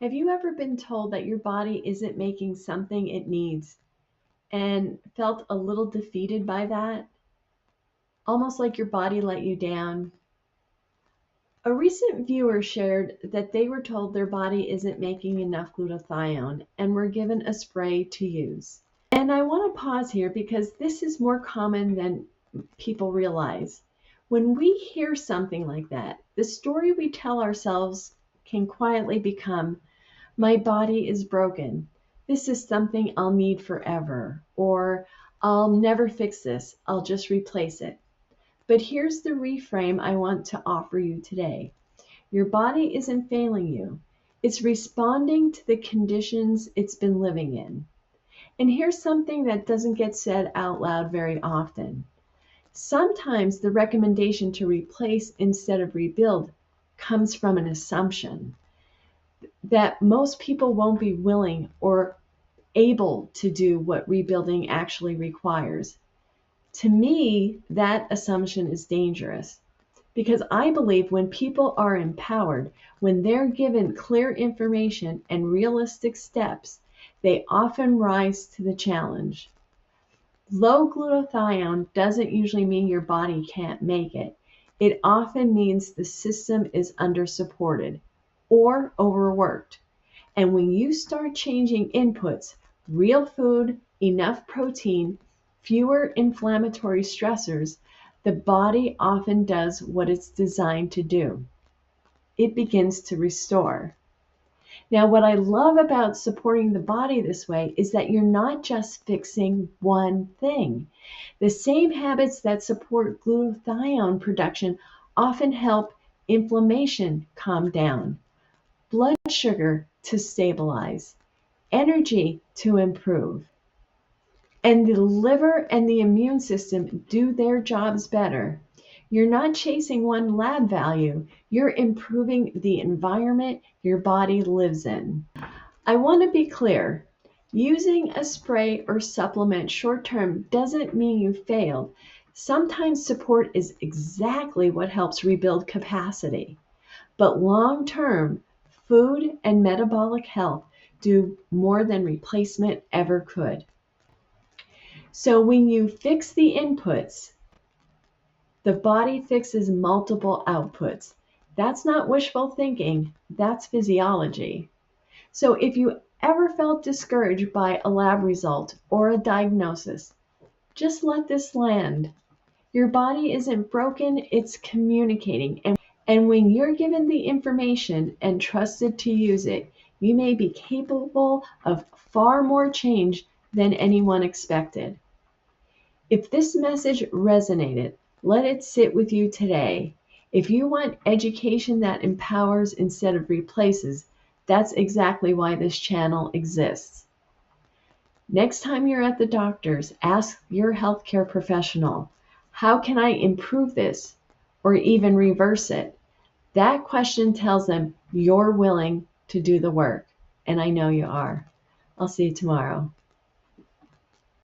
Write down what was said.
Have you ever been told that your body isn't making something it needs and felt a little defeated by that? Almost like your body let you down? A recent viewer shared that they were told their body isn't making enough glutathione and were given a spray to use. And I want to pause here because this is more common than people realize. When we hear something like that, the story we tell ourselves can quietly become, my body is broken. This is something I'll need forever. Or I'll never fix this. I'll just replace it. But here's the reframe I want to offer you today. Your body isn't failing you. It's responding to the conditions it's been living in. And here's something that doesn't get said out loud very often. Sometimes the recommendation to replace instead of rebuild comes from an assumption that most people won't be willing or able to do what rebuilding actually requires. To me, that assumption is dangerous because I believe when people are empowered, when they're given clear information and realistic steps, they often rise to the challenge. Low glutathione doesn't usually mean your body can't make it. It often means the system is undersupported or overworked. And when you start changing inputs, real food, enough protein, fewer inflammatory stressors, the body often does what it's designed to do. It begins to restore. Now, what I love about supporting the body this way is that you're not just fixing one thing. The same habits that support glutathione production often help inflammation calm down, blood sugar to stabilize, energy to improve, and the liver and the immune system do their jobs better. You're not chasing one lab value, you're improving the environment your body lives in. I want to be clear. Using a spray or supplement short term doesn't mean you failed. Sometimes support is exactly what helps rebuild capacity. But long term, food and metabolic health do more than replacement ever could. So when you fix the inputs, the body fixes multiple outputs. That's not wishful thinking, that's physiology. So if you ever felt discouraged by a lab result or a diagnosis, just let this land. Your body isn't broken, it's communicating. And when you're given the information and trusted to use it, you may be capable of far more change than anyone expected. If this message resonated, let it sit with you today. If you want education that empowers instead of replaces, that's exactly why this channel exists. Next time you're at the doctor's, ask your healthcare professional, how can I improve this or even reverse it? That question tells them you're willing to do the work, and I know you are. I'll see you tomorrow.